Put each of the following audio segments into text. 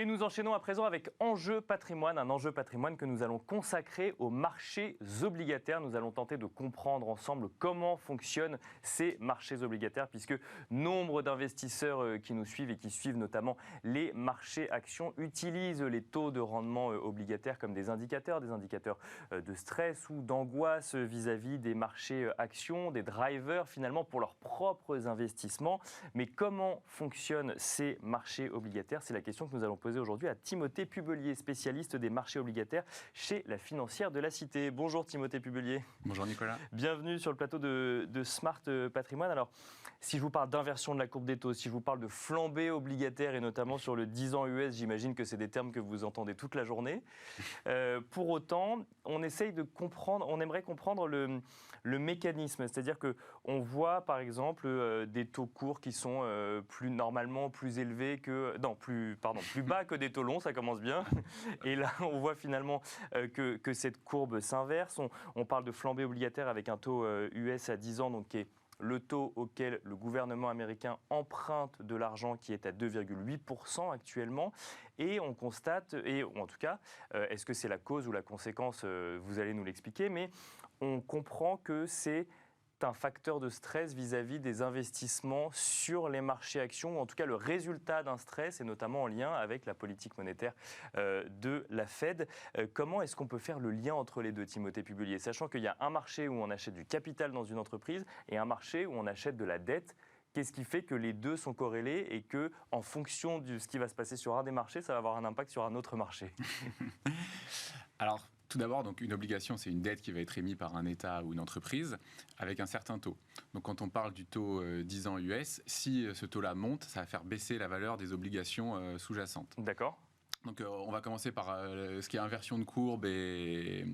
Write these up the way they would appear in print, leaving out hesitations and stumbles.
Et nous enchaînons à présent avec Enjeu patrimoine, un enjeu patrimoine que nous allons consacrer aux marchés obligataires. Nous allons tenter de comprendre ensemble comment fonctionnent ces marchés obligataires, puisque nombre d'investisseurs qui nous suivent et qui suivent notamment les marchés actions utilisent les taux de rendement obligataires comme des indicateurs de stress ou d'angoisse vis-à-vis des marchés actions, des drivers finalement pour leurs propres investissements. Mais comment fonctionnent ces marchés obligataires? C'est la question que nous allons poser aujourd'hui à Timothée Pubelier, spécialiste des marchés obligataires chez la Financière de la Cité. Bonjour Timothée Pubelier. Bonjour Nicolas. Bienvenue sur le plateau de Smart Patrimoine. Alors, si je vous parle d'inversion de la courbe des taux, si je vous parle de flambée obligataire et notamment sur le 10 ans US, j'imagine que c'est des termes que vous entendez toute la journée. Pour autant, on essaye de comprendre, on aimerait comprendre le mécanisme. C'est-à-dire qu'on voit par exemple des taux courts qui sont normalement plus élevés que... Non, plus bas que des taux longs, ça commence bien. Et là, on voit finalement que cette courbe s'inverse. On parle de flambée obligataire avec un taux US à 10 ans, donc qui est le taux auquel le gouvernement américain emprunte de l'argent, qui est à 2,8% actuellement. Et on constate, ou en tout cas, est-ce que c'est la cause ou la conséquence, vous allez nous l'expliquer, mais on comprend que c'est un facteur de stress vis-à-vis des investissements sur les marchés actions, ou en tout cas le résultat d'un stress, et notamment en lien avec la politique monétaire de la Fed. Comment est-ce qu'on peut faire le lien entre les deux, Timothée Pubelier, sachant qu'il y a un marché où on achète du capital dans une entreprise et un marché où on achète de la dette? Qu'est-ce qui fait que les deux sont corrélés et que, en fonction de ce qui va se passer sur un des marchés, ça va avoir un impact sur un autre marché? Alors, tout d'abord, donc, une obligation, c'est une dette qui va être émise par un État ou une entreprise avec un certain taux. Donc, quand on parle du taux 10 ans US, si ce taux-là monte, ça va faire baisser la valeur des obligations sous-jacentes. D'accord. Donc, on va commencer par ce qui est inversion de courbe et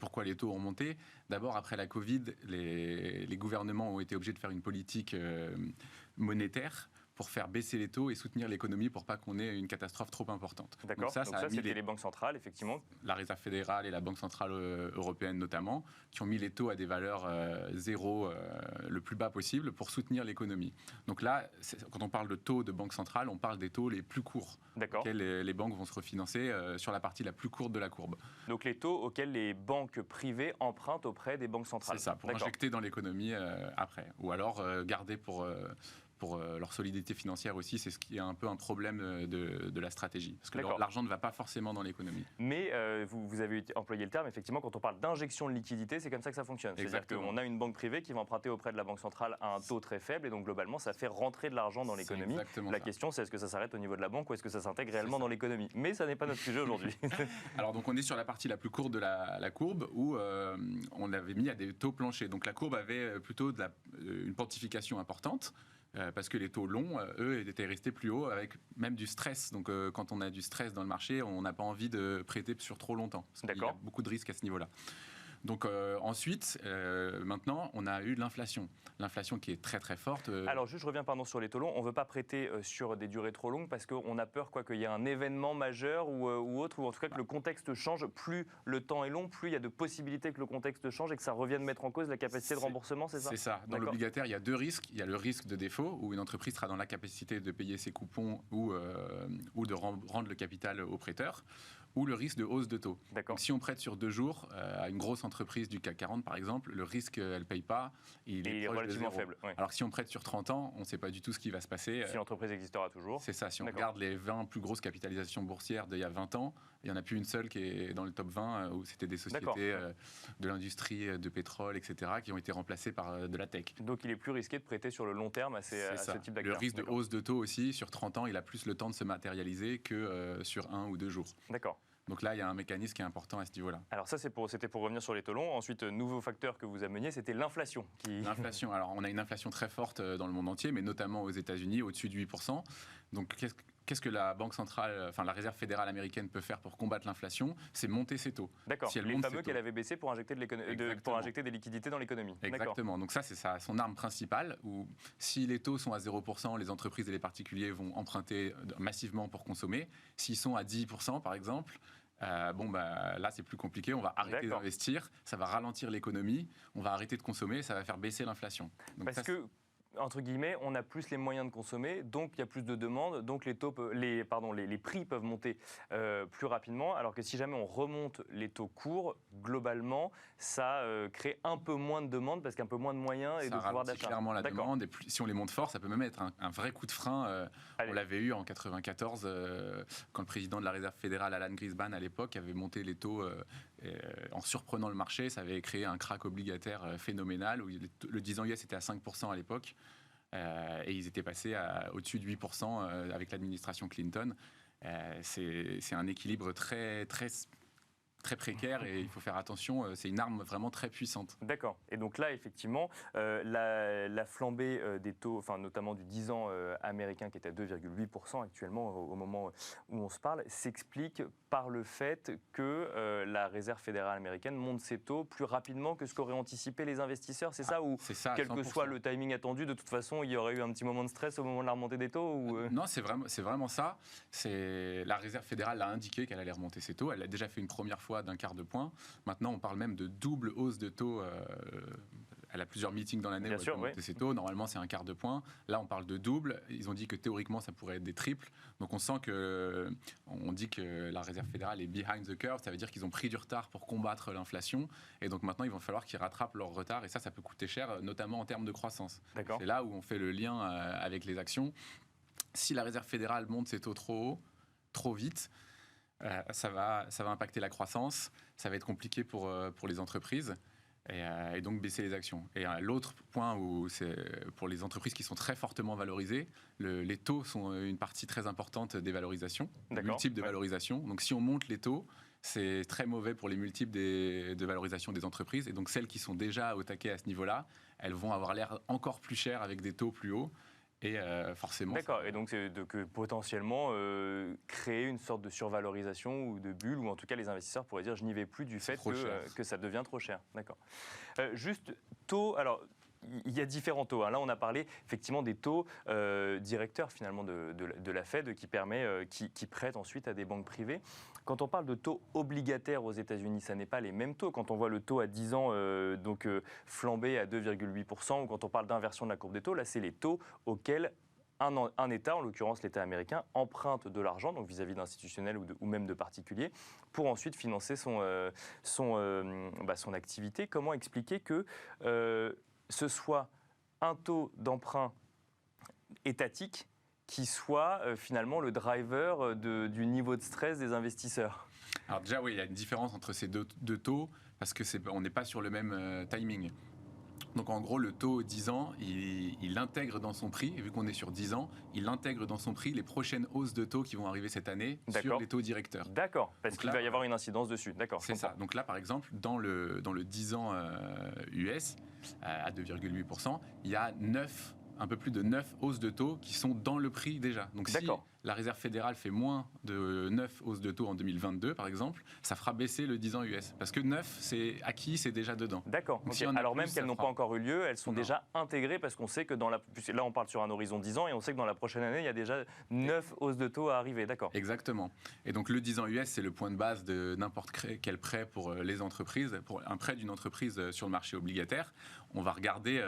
pourquoi les taux ont monté. D'abord, après la Covid, les gouvernements ont été obligés de faire une politique monétaire pour faire baisser les taux et soutenir l'économie pour pas qu'on ait une catastrophe trop importante. D'accord, donc ça c'était les banques centrales, effectivement. La Réserve fédérale et la Banque centrale européenne notamment, qui ont mis les taux à des valeurs zéro le plus bas possible pour soutenir l'économie. Donc là, quand on parle de taux de banque centrale, on parle des taux les plus courts, auxquels les banques vont se refinancer sur la partie la plus courte de la courbe. Donc les taux auxquels les banques privées empruntent auprès des banques centrales. C'est ça, pour injecter dans l'économie après. Ou alors garder pour leur solidité financière aussi, c'est ce qui est un peu un problème de la stratégie. Parce que l'argent ne va pas forcément dans l'économie. Mais vous avez employé le terme, effectivement, quand on parle d'injection de liquidité, c'est comme ça que ça fonctionne. C'est-à-dire qu'on a une banque privée qui va emprunter auprès de la banque centrale à un taux très faible, et donc globalement, ça fait rentrer de l'argent dans l'économie. La question, c'est est-ce que ça s'arrête au niveau de la banque ou est-ce que ça s'intègre réellement dans l'économie? Mais ça n'est pas notre sujet aujourd'hui. Alors, donc, on est sur la partie la plus courte de la courbe où on avait mis à des taux planchers. Donc, la courbe avait plutôt une pontification importante. Parce que les taux longs, eux, étaient restés plus hauts avec même du stress. Donc, quand on a du stress dans le marché, on n'a pas envie de prêter sur trop longtemps. Parce qu'il y a beaucoup de risques à ce niveau-là. Donc ensuite, maintenant, on a eu l'inflation. L'inflation qui est très très forte. Alors juste, je reviens sur les taux longs. On ne veut pas prêter sur des durées trop longues parce qu'on a peur qu'il y ait un événement majeur ou autre, ou en tout cas que le contexte change. Plus le temps est long, plus il y a de possibilités que le contexte change et que ça revienne mettre en cause la capacité de remboursement, c'est ça? C'est ça. Dans l'obligataire, il y a deux risques. Il y a le risque de défaut, où une entreprise sera dans la capacité de payer ses coupons ou de rendre le capital au prêteur, ou le risque de hausse de taux. Donc, si on prête sur 2 jours à une grosse entreprise du CAC 40, par exemple, le risque, elle ne paye pas, il est relativement faible. Oui. Alors que si on prête sur 30 ans, on ne sait pas du tout ce qui va se passer. Si l'entreprise existera toujours. C'est ça. Si on regarde les 20 plus grosses capitalisations boursières d'il y a 20 ans, il n'y en a plus une seule qui est dans le top 20, où c'était des sociétés de l'industrie, de pétrole, etc., qui ont été remplacées par de la tech. Donc il est plus risqué de prêter sur le long terme à ce type d'acteurs. Le risque de hausse de taux aussi, sur 30 ans, il a plus le temps de se matérialiser que sur 1 ou 2 jours. D'accord. Donc là, il y a un mécanisme qui est important à ce niveau-là. Alors ça, c'était pour revenir sur les taux longs. Ensuite, nouveau facteur que vous ameniez, c'était l'inflation. L'inflation. Alors, on a une inflation très forte dans le monde entier, mais notamment aux États-Unis, au-dessus de 8%. Donc, qu'est-ce que la Banque centrale, la Réserve fédérale américaine peut faire pour combattre l'inflation? C'est monter ses taux. D'accord, les fameux qu'elle avait baissé pour injecter des liquidités dans l'économie. Exactement, donc ça, c'est son arme principale, où si les taux sont à 0%, les entreprises et les particuliers vont emprunter massivement pour consommer. S'ils sont à 10%, par exemple, là c'est plus compliqué, on va arrêter d'investir, ça va ralentir l'économie, on va arrêter de consommer, ça va faire baisser l'inflation. Donc entre guillemets, on a plus les moyens de consommer, donc il y a plus de demandes, donc les prix peuvent monter plus rapidement, alors que si jamais on remonte les taux courts, globalement, ça crée un peu moins de demandes parce qu'un peu moins de moyens et de pouvoir d'achat. Ça clairement la demande, et si on les monte fort, ça peut même être un vrai coup de frein. On l'avait eu en 94, quand le président de la Réserve fédérale, Alan Greenspan, à l'époque, avait monté les taux en surprenant le marché. Ça avait créé un krach obligataire phénoménal, où le 10 ans US était à 5% à l'époque, et ils étaient passés au-dessus de 8% avec l'administration Clinton. C'est un équilibre très précaire, et il faut faire attention, c'est une arme vraiment très puissante. D'accord. Et donc là, effectivement, la flambée des taux, enfin, notamment du 10 ans américain qui est à 2,8% actuellement au moment où on se parle, s'explique par le fait que la Réserve fédérale américaine monte ses taux plus rapidement que ce qu'auraient anticipé les investisseurs. C'est ça, ou quel que soit le timing attendu, de toute façon, il y aurait eu un petit moment de stress au moment de la remontée des taux Non, c'est vraiment ça. La Réserve fédérale a indiqué qu'elle allait remonter ses taux. Elle l'a déjà fait une première fois d'un quart de point. Maintenant, on parle même de double hausse de taux. Elle a plusieurs meetings dans l'année pour monter ses taux. Normalement, c'est un quart de point. Là, on parle de double. Ils ont dit que théoriquement, ça pourrait être des triples. Donc, on dit que la Réserve fédérale est behind the curve. Ça veut dire qu'ils ont pris du retard pour combattre l'inflation. Et donc, maintenant, il va falloir qu'ils rattrapent leur retard. Et ça peut coûter cher, notamment en termes de croissance. C'est là où on fait le lien avec les actions. Si la Réserve fédérale monte ses taux trop haut, trop vite, ça va impacter la croissance, ça va être compliqué pour les entreprises, et donc baisser les actions. Et l'autre point, où c'est pour les entreprises qui sont très fortement valorisées, les taux sont une partie très importante des valorisations, des multiples de valorisation. Donc si on monte les taux, c'est très mauvais pour les multiples de valorisation des entreprises, et donc celles qui sont déjà au taquet à ce niveau-là, elles vont avoir l'air encore plus chères avec des taux plus hauts. Et forcément. D'accord, et donc c'est que potentiellement créer une sorte de survalorisation ou de bulle, ou en tout cas les investisseurs pourraient dire je n'y vais plus du fait que ça devient trop cher. D'accord. Juste taux, alors il y a différents taux. Là, on a parlé effectivement des taux directeurs finalement de la Fed qui prêtent ensuite à des banques privées. Quand on parle de taux obligataires aux États-Unis, ça n'est pas les mêmes taux. Quand on voit le taux à 10 ans flamber à 2,8%, ou quand on parle d'inversion de la courbe des taux, là, c'est les taux auxquels un État, en l'occurrence l'État américain, emprunte de l'argent, donc vis-à-vis d'institutionnels ou même de particuliers, pour ensuite financer son activité. Comment expliquer que ce soit un taux d'emprunt étatique qui soit finalement le driver du niveau de stress des investisseurs? Alors déjà, oui, il y a une différence entre ces deux taux, parce qu'on n'est pas sur le même timing. Donc en gros, le taux 10 ans, il intègre dans son prix, et vu qu'on est sur 10 ans, il intègre dans son prix les prochaines hausses de taux qui vont arriver cette année sur les taux directeurs. D'accord, parce qu'il va y avoir une incidence dessus. D'accord. C'est ça. Donc là, par exemple, dans le 10 ans US, à 2,8%, il y a un peu plus de 9 hausses de taux qui sont dans le prix déjà. Donc si la Réserve fédérale fait moins de 9 hausses de taux en 2022, par exemple, ça fera baisser le 10 ans US. Parce que 9, c'est acquis, c'est déjà dedans. D'accord. Okay. Alors même qu'elles n'ont pas encore eu lieu, elles sont déjà intégrées, parce qu'on sait que là on parle sur un horizon 10 ans, et on sait que dans la prochaine année, il y a déjà 9 hausses de taux à arriver. D'accord. Exactement. Et donc le 10 ans US, c'est le point de base de n'importe quel prêt pour les entreprises. Pour un prêt d'une entreprise sur le marché obligataire, on va regarder,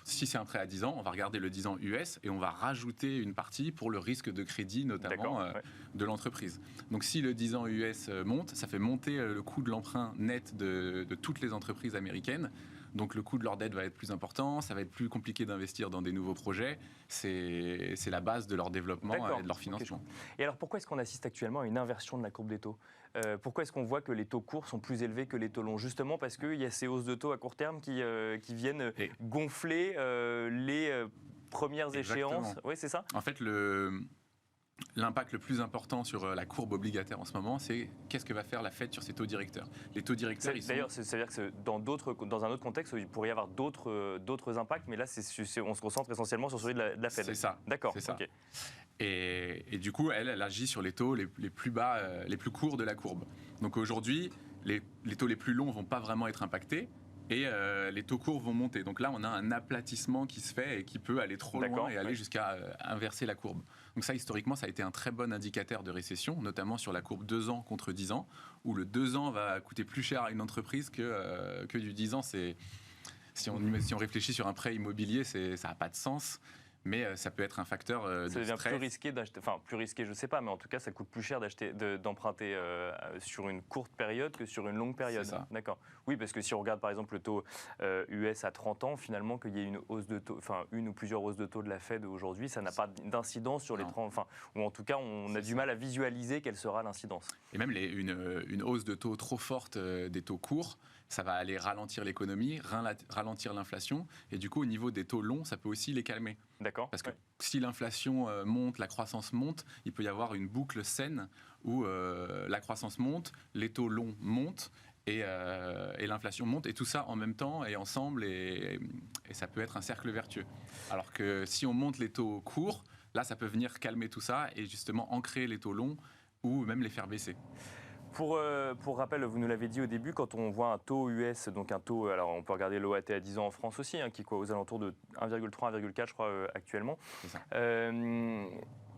si c'est un prêt à 10 ans, on va regarder le 10 ans US, et on va rajouter une partie pour le risque de crédit, notamment de l'entreprise. Donc si le 10 ans US monte, ça fait monter le coût de l'emprunt net de toutes les entreprises américaines. Donc le coût de leur dette va être plus important, ça va être plus compliqué d'investir dans des nouveaux projets. C'est la base de leur développement et de leur financement. Et alors pourquoi est-ce qu'on assiste actuellement à une inversion de la courbe des taux ? Pourquoi est-ce qu'on voit que les taux courts sont plus élevés que les taux longs ? Justement parce qu'il y a ces hausses de taux à court terme qui viennent gonfler les premières échéances. Oui, c'est ça ? En fait, l'impact le plus important sur la courbe obligataire en ce moment, c'est qu'est-ce que va faire la Fed sur ses taux directeurs. Les taux directeurs, D'ailleurs, c'est-à-dire que dans un autre contexte, il pourrait y avoir d'autres impacts, mais là, on se concentre essentiellement sur celui de la Fed. C'est ça. D'accord. C'est ça. Okay. Et du coup, elle agit sur les taux les plus bas, les plus courts de la courbe. Donc aujourd'hui, les taux les plus longs vont pas vraiment être impactés, et les taux courts vont monter. Donc là, on a un aplatissement qui se fait et qui peut aller trop loin et aller jusqu'à inverser la courbe. Donc ça, historiquement, ça a été un très bon indicateur de récession, notamment sur la courbe 2 ans contre 10 ans, où le 2 ans va coûter plus cher à une entreprise que du 10 ans. Si on réfléchit sur un prêt immobilier, ça n'a pas de sens. Mais ça peut être un facteur de Ça devient stress. plus risqué d'acheter, enfin plus risqué, je sais pas, mais en tout cas, ça coûte plus cher d'emprunter sur une courte période que sur une longue période. C'est ça. D'accord. Oui, parce que si on regarde par exemple le taux US à 30 ans, finalement, qu'il y ait une hausse de taux, enfin une ou plusieurs hausses de taux de la Fed aujourd'hui, ça n'a pas d'incidence sur les 30, enfin, ou en tout cas, on a du mal à visualiser quelle sera l'incidence. Et même une hausse de taux trop forte des taux courts, ça va aller ralentir l'économie, ralentir l'inflation, et du coup, au niveau des taux longs, ça peut aussi les calmer. D'accord. Parce que si l'inflation monte, la croissance monte, il peut y avoir une boucle saine où la croissance monte, les taux longs montent, et l'inflation monte, et tout ça en même temps et ensemble, et ça peut être un cercle vertueux. Alors que si on monte les taux courts, là, ça peut venir calmer tout ça et justement ancrer les taux longs ou même les faire baisser. Pour rappel, vous nous l'avez dit au début, quand on voit un taux US, donc un taux, alors on peut regarder l'OAT à 10 ans en France aussi, qui est aux alentours de 1,3, 1,4 je crois actuellement. C'est ça.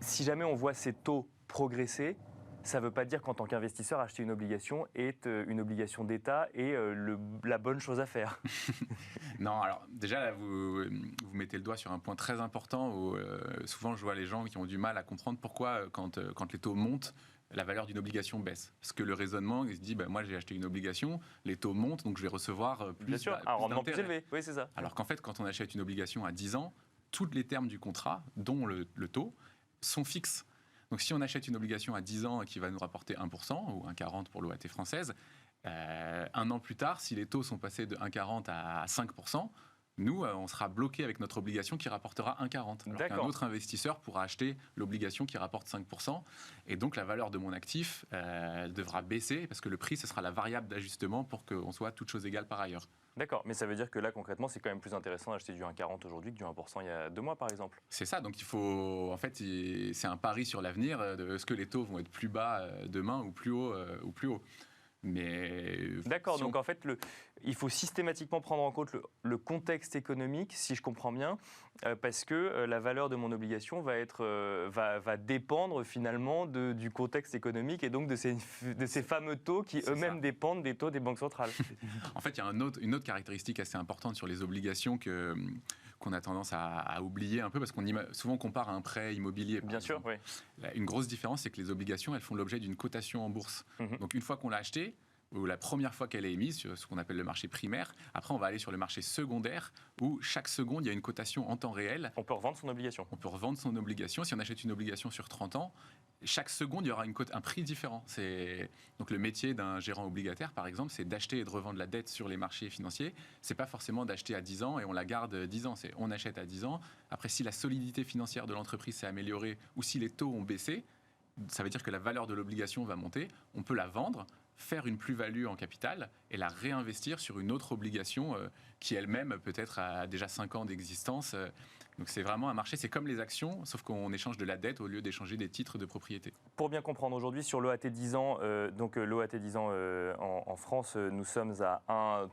Si jamais on voit ces taux progresser, ça ne veut pas dire qu'en tant qu'investisseur, acheter une obligation est une obligation d'État et la bonne chose à faire. Non, alors déjà, là, vous mettez le doigt sur un point très important où souvent je vois les gens qui ont du mal à comprendre pourquoi quand les taux montent, la valeur d'une obligation baisse. Parce que le raisonnement, il se dit, moi j'ai acheté une obligation, les taux montent, donc je vais recevoir plus, Bien sûr, un rendement plus élevé, oui c'est ça. Alors qu'en fait, quand on achète une obligation à 10 ans, tous les termes du contrat, dont le taux, sont fixes. Donc si on achète une obligation à 10 ans qui va nous rapporter 1% ou 1,40 pour l'OAT française, un an plus tard, si les taux sont passés de 1,40 à 5%, nous, on sera bloqué avec notre obligation qui rapportera 1,40. Alors qu'un autre investisseur pourra acheter l'obligation qui rapporte 5%. Et donc, la valeur de mon actif devra baisser parce que le prix, ce sera la variable d'ajustement pour qu'on soit toutes choses égales par ailleurs. D'accord, mais ça veut dire que là, concrètement, c'est quand même plus intéressant d'acheter du 1,40 aujourd'hui que du 1% il y a 2 mois, par exemple. C'est ça, donc il faut... En fait, c'est un pari sur l'avenir. Est-ce que les taux vont être plus bas demain ou plus haut Mais d'accord, donc en fait, il faut systématiquement prendre en compte le contexte économique, si je comprends bien, parce que la valeur de mon obligation va dépendre finalement du contexte économique et donc de ces fameux taux qui eux-mêmes dépendent des taux des banques centrales. En fait, il y a une autre caractéristique assez importante sur les obligations qu'on a tendance à oublier un peu parce qu'on souvent compare à un prêt immobilier. Bien sûr, oui. Une grosse différence, c'est que les obligations, elles font l'objet d'une cotation en bourse. Donc une fois qu'on l'a achetée, ou la première fois qu'elle est émise, sur ce qu'on appelle le marché primaire, après on va aller sur le marché secondaire, où chaque seconde, il y a une cotation en temps réel. On peut revendre son obligation. On peut revendre son obligation. Si on achète une obligation sur 30 ans, chaque seconde, il y aura un prix différent. Donc le métier d'un gérant obligataire, par exemple, c'est d'acheter et de revendre la dette sur les marchés financiers. C'est pas forcément d'acheter à 10 ans et on la garde 10 ans. C'est on achète à 10 ans. Après, si la solidité financière de l'entreprise s'est améliorée ou si les taux ont baissé, ça veut dire que la valeur de l'obligation va monter. On peut la vendre, faire une plus-value en capital et la réinvestir sur une autre obligation qui elle-même peut-être a déjà 5 ans d'existence. Donc c'est vraiment un marché, c'est comme les actions, sauf qu'on échange de la dette au lieu d'échanger des titres de propriété. Pour bien comprendre, aujourd'hui sur l'OAT 10 ans, donc l'OAT 10 ans en France, nous sommes à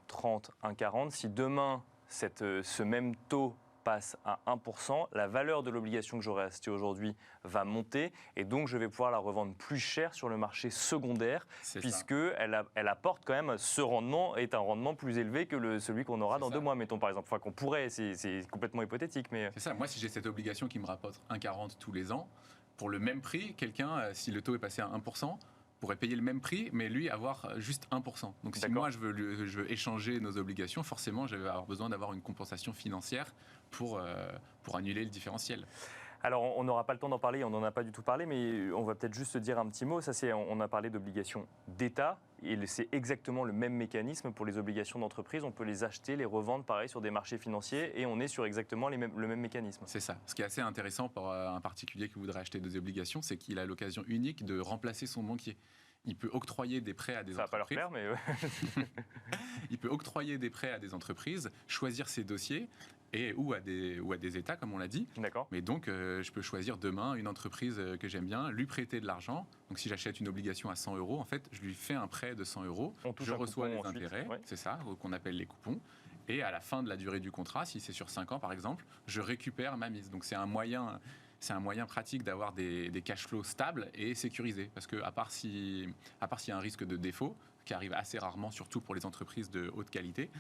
1,30, 1,40. Si demain ce même taux passe à 1%, la valeur de l'obligation que j'aurais achetée aujourd'hui va monter et donc je vais pouvoir la revendre plus cher sur le marché secondaire puisqu'elle apporte quand même ce rendement, est un rendement plus élevé que celui qu'on aura dans 2 mois, mettons par exemple. Enfin qu'on pourrait, c'est complètement hypothétique. Mais... C'est ça, moi si j'ai cette obligation qui me rapporte 1,40 tous les ans, pour le même prix, quelqu'un, si le taux est passé à 1%, pourrait payer le même prix, mais lui avoir juste 1%. Donc si moi je veux échanger nos obligations, forcément je vais avoir besoin d'avoir une compensation financière pour annuler le différentiel. Alors, on n'aura pas le temps d'en parler, on n'en a pas du tout parlé, mais on va peut-être juste dire un petit mot. On a parlé d'obligations d'État, et c'est exactement le même mécanisme pour les obligations d'entreprise. On peut les acheter, les revendre, pareil, sur des marchés financiers, et on est sur exactement le même mécanisme. C'est ça. Ce qui est assez intéressant pour un particulier qui voudrait acheter des obligations, c'est qu'il a l'occasion unique de remplacer son banquier. Il peut octroyer des prêts à des entreprises. Ça va pas leur plaire, mais... Il peut octroyer des prêts à des entreprises, choisir ses dossiers, ou à des États, comme on l'a dit. D'accord. Mais donc, je peux choisir demain une entreprise que j'aime bien, lui prêter de l'argent. Donc, si j'achète une obligation à 100 €, en fait, je lui fais un prêt de 100 €. Je reçois les intérêts, c'est ça, qu'on appelle les coupons. Et à la fin de la durée du contrat, si c'est sur 5 ans par exemple, je récupère ma mise. Donc, c'est un moyen pratique d'avoir des cash flows stables et sécurisés. Parce que, à part s'il y a un risque de défaut, qui arrive assez rarement, surtout pour les entreprises de haute qualité,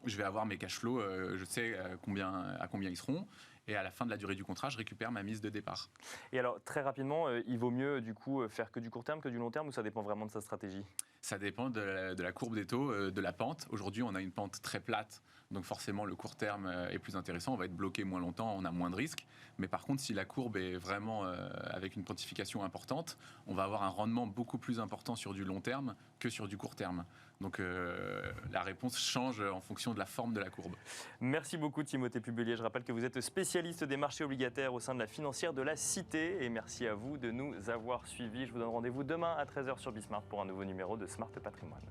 je vais avoir mes cash flows, je sais à combien ils seront. Et à la fin de la durée du contrat, je récupère ma mise de départ. Et alors, très rapidement, il vaut mieux du coup faire que du court terme que du long terme ou ça dépend vraiment de sa stratégie? Ça dépend de la courbe des taux, de la pente. Aujourd'hui, on a une pente très plate, donc forcément le court terme est plus intéressant. On va être bloqué moins longtemps, on a moins de risques. Mais par contre, si la courbe est vraiment avec une pontification importante, on va avoir un rendement beaucoup plus important sur du long terme que sur du court terme. Donc la réponse change en fonction de la forme de la courbe. Merci beaucoup Timothée Pubelier. Je rappelle que vous êtes spécialiste des marchés obligataires au sein de la financière de la Cité. Et merci à vous de nous avoir suivis. Je vous donne rendez-vous demain à 13h sur Bismart pour un nouveau numéro de Smart Patrimoine.